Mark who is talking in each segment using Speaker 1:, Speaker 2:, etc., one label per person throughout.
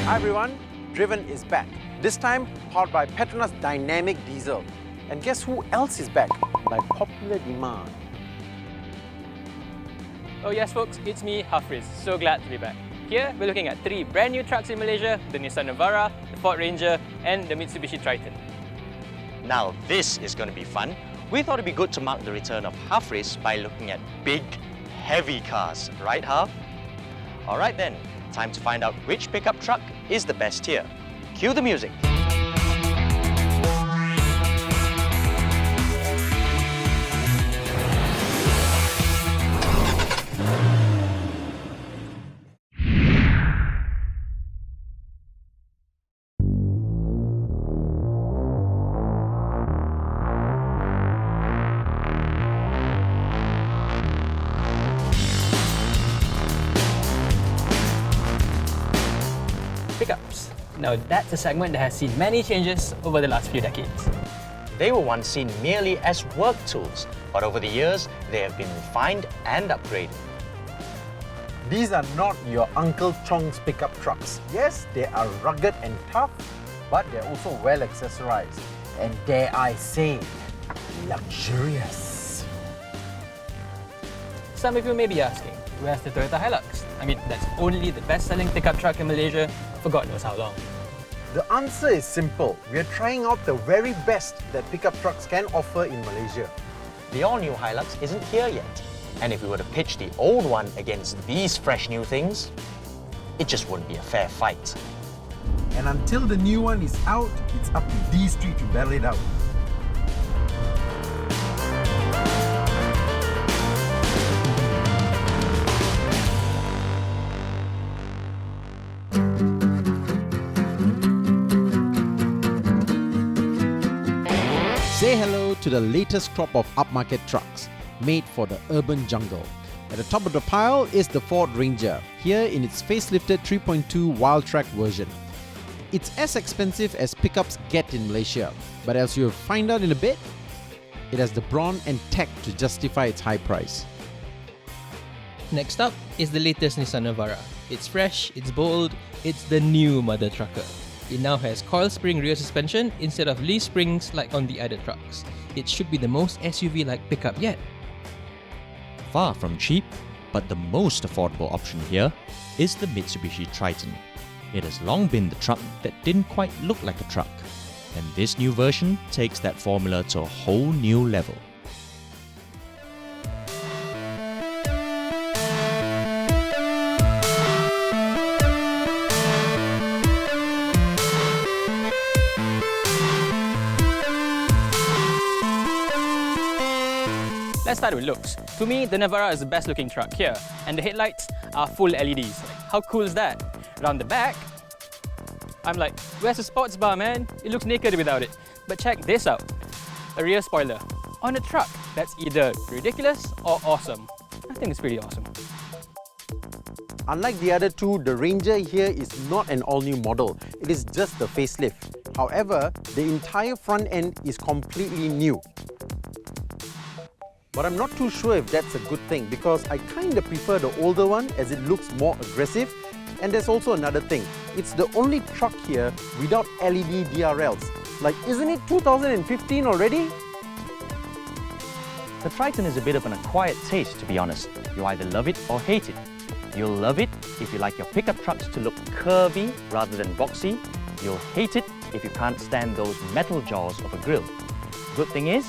Speaker 1: Hi everyone, Driven is back. This time powered by Petronas Dynamic Diesel. And guess who else is back? By popular demand.
Speaker 2: Oh yes folks, it's me, Hafriz. So glad to be back. Here we're looking at 3 brand new trucks in Malaysia, the Nissan Navara, the Ford Ranger and the Mitsubishi Triton.
Speaker 3: Now this is going to be fun. We thought it'd be good to mark the return of Hafriz by looking at big, heavy cars, right Haf? Alright then, time to find out which pickup truck is the best here. Cue the music.
Speaker 2: Pickups. Now that's a segment that has seen many changes over the last few decades.
Speaker 3: They were once seen merely as work tools, but over the years, they have been refined and upgraded.
Speaker 1: These are not your Uncle Chong's pickup trucks. Yes, they are rugged and tough, but they're also well accessorized. And dare I say, luxurious.
Speaker 2: Some of you may be asking, where's the Toyota Hilux? I mean, that's only the best-selling pickup truck in Malaysia for God knows how long.
Speaker 1: The answer is simple. We are trying out the very best that pickup trucks can offer in Malaysia.
Speaker 3: The all-new Hilux isn't here yet. And if we were to pitch the old one against these fresh new things, it just wouldn't be a fair fight.
Speaker 1: And until the new one is out, it's up to these three to battle it out. Say hello to the latest crop of upmarket trucks, made for the urban jungle. At the top of the pile is the Ford Ranger, here in its facelifted 3.2 Wildtrak version. It's as expensive as pickups get in Malaysia, but as you'll find out in a bit, it has the brawn and tech to justify its high price.
Speaker 2: Next up is the latest Nissan Navara. It's fresh, it's bold, it's the new mother trucker. It now has coil spring rear suspension instead of leaf springs like on the other trucks. It should be the most SUV-like pickup yet.
Speaker 4: Far from cheap, but the most affordable option here is the Mitsubishi Triton. It has long been the truck that didn't quite look like a truck, and this new version takes that formula to a whole new level.
Speaker 2: Let's start with looks. To me, the Navara is the best looking truck here, and the headlights are full LEDs. How cool is that? Around the back, I'm like, where's the sports bar, man? It looks naked without it. But check this out, a rear spoiler on a truck. That's either ridiculous or awesome. I think it's pretty awesome.
Speaker 1: Unlike the other two, the Ranger here is not an all-new model. It is just the facelift. However, the entire front end is completely new. But I'm not too sure if that's a good thing because I kinda prefer the older one as it looks more aggressive. And there's also another thing. It's the only truck here without LED DRLs. Like, isn't it 2015 already?
Speaker 3: The Triton is a bit of an acquired taste, to be honest. You either love it or hate it. You'll love it if you like your pickup trucks to look curvy rather than boxy. You'll hate it if you can't stand those metal jaws of a grille. Good thing is,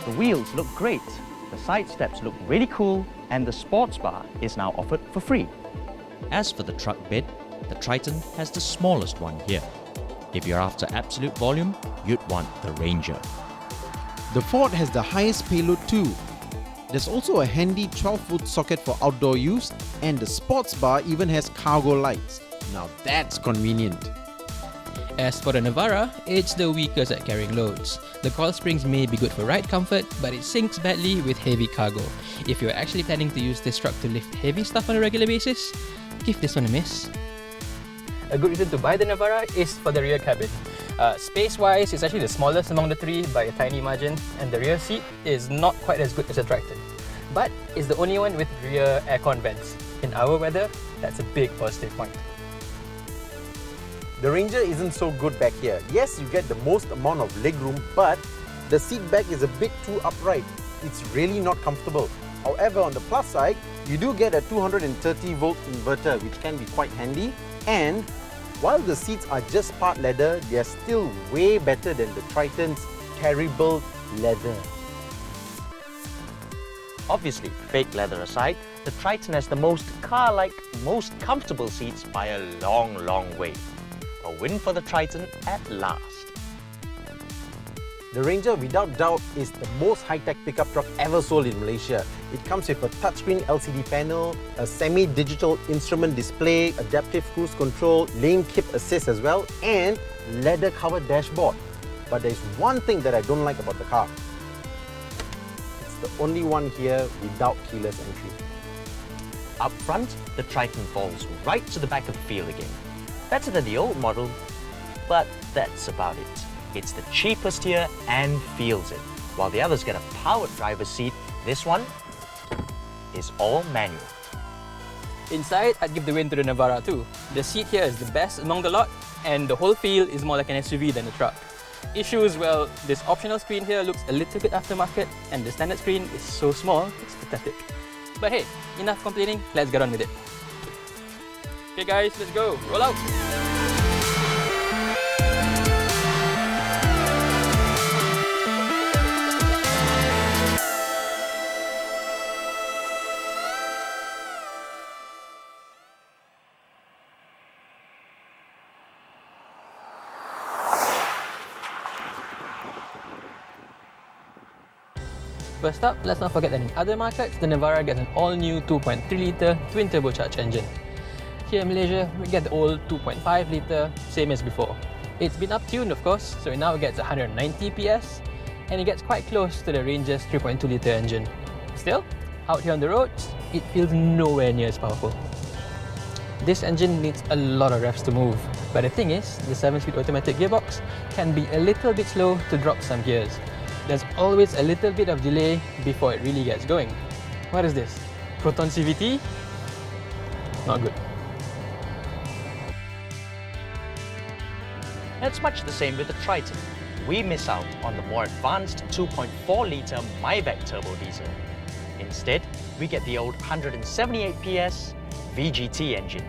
Speaker 3: the wheels look great, the side steps look really cool, and the sports bar is now offered for free.
Speaker 4: As for the truck bed, the Triton has the smallest one here. If you're after absolute volume, you'd want the Ranger.
Speaker 1: The Ford has the highest payload too. There's also a handy 12-foot socket for outdoor use, and the sports bar even has cargo lights. Now that's convenient.
Speaker 2: As for the Navara, it's the weakest at carrying loads. The coil springs may be good for ride comfort, but it sinks badly with heavy cargo. If you're actually planning to use this truck to lift heavy stuff on a regular basis, give this one a miss. A good reason to buy the Navara is for the rear cabin. Space-wise, it's actually the smallest among the three by a tiny margin, and the rear seat is not quite as good as the Triton. But it's the only one with rear aircon vents. In our weather, that's a big positive point.
Speaker 1: The Ranger isn't so good back here. Yes, you get the most amount of legroom, but the seat back is a bit too upright. It's really not comfortable. However, on the plus side, you do get a 230 volt inverter, which can be quite handy. And while the seats are just part leather, they are still way better than the Triton's terrible leather.
Speaker 3: Obviously, fake leather aside, the Triton has the most car-like, most comfortable seats by a long, long way. A win for the Triton at last.
Speaker 1: The Ranger, without doubt, is the most high-tech pickup truck ever sold in Malaysia. It comes with a touchscreen LCD panel, a semi-digital instrument display, adaptive cruise control, lane keep assist as well, and leather-covered dashboard. But there's one thing that I don't like about the car. It's the only one here without keyless entry.
Speaker 3: Up front, the Triton falls right to the back of the field again. Better than the old model, but that's about it. It's the cheapest here and feels it. While the others get a powered driver's seat, this one is all manual.
Speaker 2: Inside, I'd give the win to the Navara too. The seat here is the best among the lot, and the whole feel is more like an SUV than a truck. Issues, well, this optional screen here looks a little bit aftermarket, and the standard screen is so small, it's pathetic. But hey, enough complaining, let's get on with it. Okay guys, let's go, roll out! First up, let's not forget that in other markets, the Navara gets an all-new 2.3-litre twin-turbocharged engine. Here in Malaysia, we get the old 2.5-litre, same as before. It's been up-tuned, of course, so now it gets 190 PS, and it gets quite close to the Ranger's 3.2-litre engine. Still, out here on the roads, it feels nowhere near as powerful. This engine needs a lot of revs to move, but the thing is, the 7-speed automatic gearbox can be a little bit slow to drop some gears. There's always a little bit of delay before it really gets going. What is this? Proton CVT? Not good.
Speaker 3: It's much the same with the Triton. We miss out on the more advanced 2.4-litre MyVec turbo diesel. Instead, we get the old 178 PS VGT engine.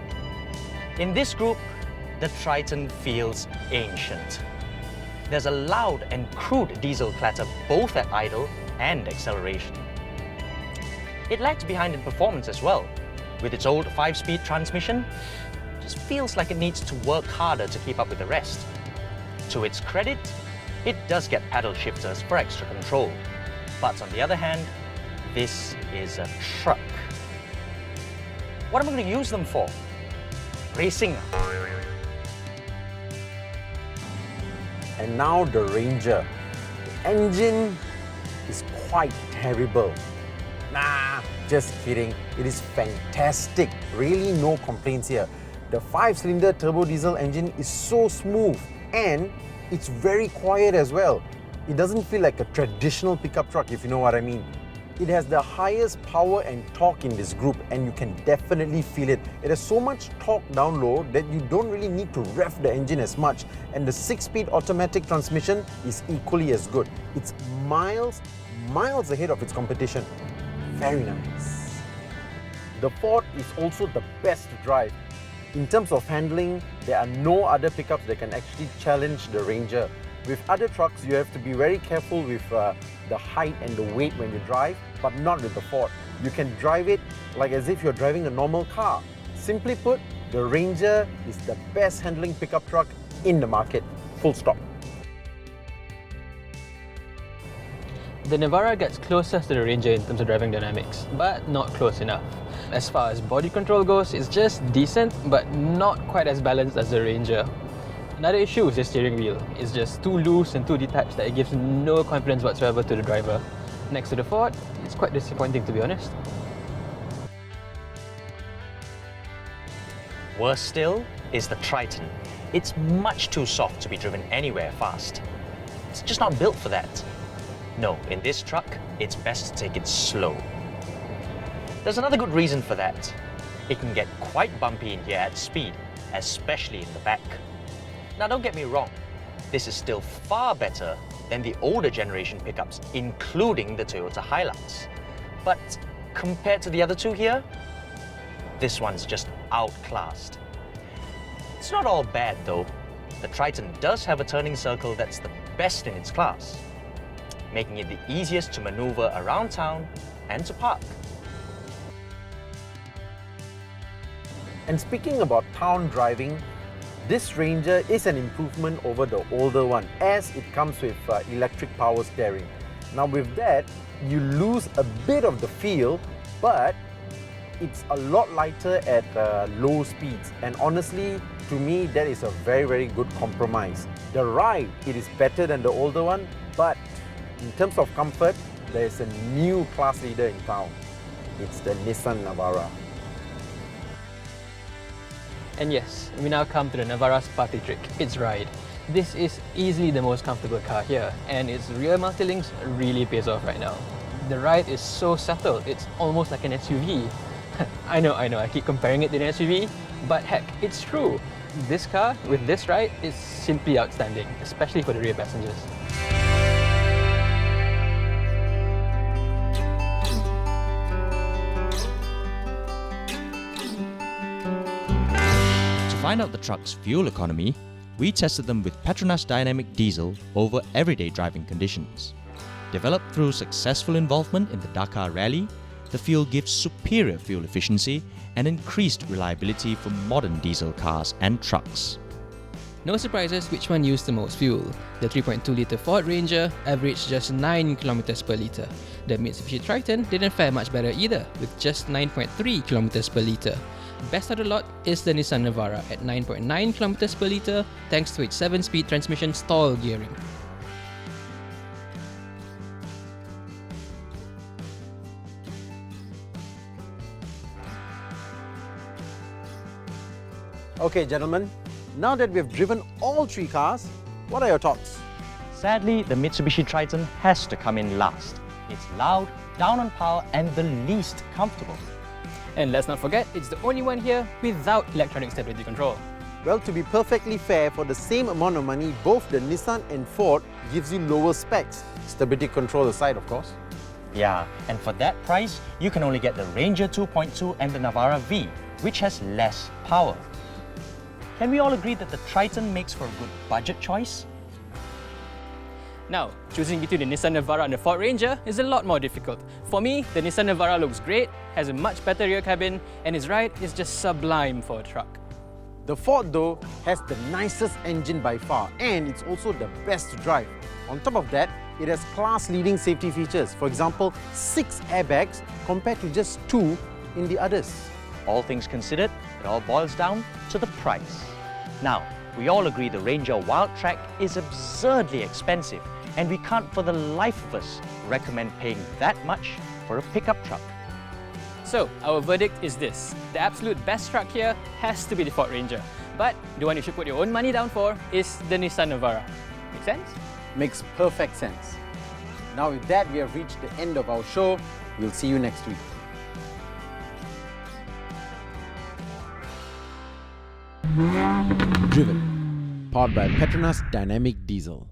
Speaker 3: In this group, the Triton feels ancient. There's a loud and crude diesel clatter both at idle and acceleration. It lags behind in performance as well. With its old 5-speed transmission, it just feels like it needs to work harder to keep up with the rest. To its credit, it does get paddle shifters for extra control. But on the other hand, this is a truck. What am I going to use them for? Racing.
Speaker 1: And now the Ranger. The engine is quite terrible. Nah, just kidding. It is fantastic. Really no complaints here. The 5-cylinder turbo diesel engine is so smooth and it's very quiet as well. It doesn't feel like a traditional pickup truck, if you know what I mean. It has the highest power and torque in this group, and you can definitely feel it. It has so much torque down low that you don't really need to rev the engine as much, and the 6-speed automatic transmission is equally as good. It's miles ahead of its competition. Very nice. The Ford is also the best to drive. In terms of handling, there are no other pickups that can actually challenge the Ranger. With other trucks, you have to be very careful with the height and the weight when you drive, but not with the Ford. You can drive it like as if you're driving a normal car. Simply put, the Ranger is the best handling pickup truck in the market. Full stop.
Speaker 2: The Navara gets closest to the Ranger in terms of driving dynamics, but not close enough. As far as body control goes, it's just decent, but not quite as balanced as the Ranger. Another issue is the steering wheel. It's just too loose and too detached that it gives no confidence whatsoever to the driver. Next to the Ford, it's quite disappointing to be honest.
Speaker 3: Worse still is the Triton. It's much too soft to be driven anywhere fast. It's just not built for that. No, in this truck, it's best to take it slow. There's another good reason for that. It can get quite bumpy in here at speed, especially in the back. Now don't get me wrong, this is still far better than the older generation pickups, including the Toyota Hilux. But compared to the other two here, this one's just outclassed. It's not all bad though. The Triton does have a turning circle that's the best in its class, making it the easiest to maneuver around town and to park.
Speaker 1: And speaking about town driving, this Ranger is an improvement over the older one as it comes with electric power steering. Now with that, you lose a bit of the feel, but it's a lot lighter at low speeds, and honestly, to me, that is a very good compromise. The ride, it is better than the older one, but in terms of comfort, there is a new class leader in town. It's the Nissan Navara.
Speaker 2: And yes, we now come to the Navara's party trick, its ride. This is easily the most comfortable car here, and its rear multilinks really pays off right now. The ride is so subtle, it's almost like an SUV. I know, I keep comparing it to an SUV, but heck, it's true. This car with this ride is simply outstanding, especially for the rear passengers.
Speaker 4: To find out the truck's fuel economy, we tested them with Petronas Dynamic Diesel over everyday driving conditions. Developed through successful involvement in the Dakar Rally, the fuel gives superior fuel efficiency and increased reliability for modern diesel cars and trucks.
Speaker 2: No surprises which one used the most fuel. The 3.2-litre Ford Ranger averaged just 9 km per litre. The Mitsubishi Triton didn't fare much better either, with just 9.3 km per litre. Best of the lot is the Nissan Navara at 9.9 km per litre thanks to its 7-speed transmission stall gearing.
Speaker 1: Okay gentlemen, now that we've driven all three cars, what are your thoughts?
Speaker 3: Sadly, the Mitsubishi Triton has to come in last. It's loud, down on power, and the least comfortable.
Speaker 2: And let's not forget, it's the only one here without electronic stability control.
Speaker 1: Well, to be perfectly fair, for the same amount of money, both the Nissan and Ford gives you lower specs. Stability control aside, of course.
Speaker 3: Yeah, and for that price, you can only get the Ranger 2.2 and the Navara V, which has less power. Can we all agree that the Triton makes for a good budget choice?
Speaker 2: Now, choosing between the Nissan Navara and the Ford Ranger is a lot more difficult. For me, the Nissan Navara looks great, has a much better rear cabin, and its ride is just sublime for a truck.
Speaker 1: The Ford, though, has the nicest engine by far, and it's also the best to drive. On top of that, it has class-leading safety features. For example, 6 airbags compared to just 2 in the others.
Speaker 3: All things considered, it all boils down to the price. Now, we all agree the Ranger Wildtrak is absurdly expensive, and we can't for the life of us recommend paying that much for a pickup truck.
Speaker 2: So, our verdict is this. The absolute best truck here has to be the Ford Ranger. But the one you should put your own money down for is the Nissan Navara. Make sense?
Speaker 1: Makes perfect sense. Now with that, we have reached the end of our show. We'll see you next week. Driven, powered by Petronas Dynamic Diesel.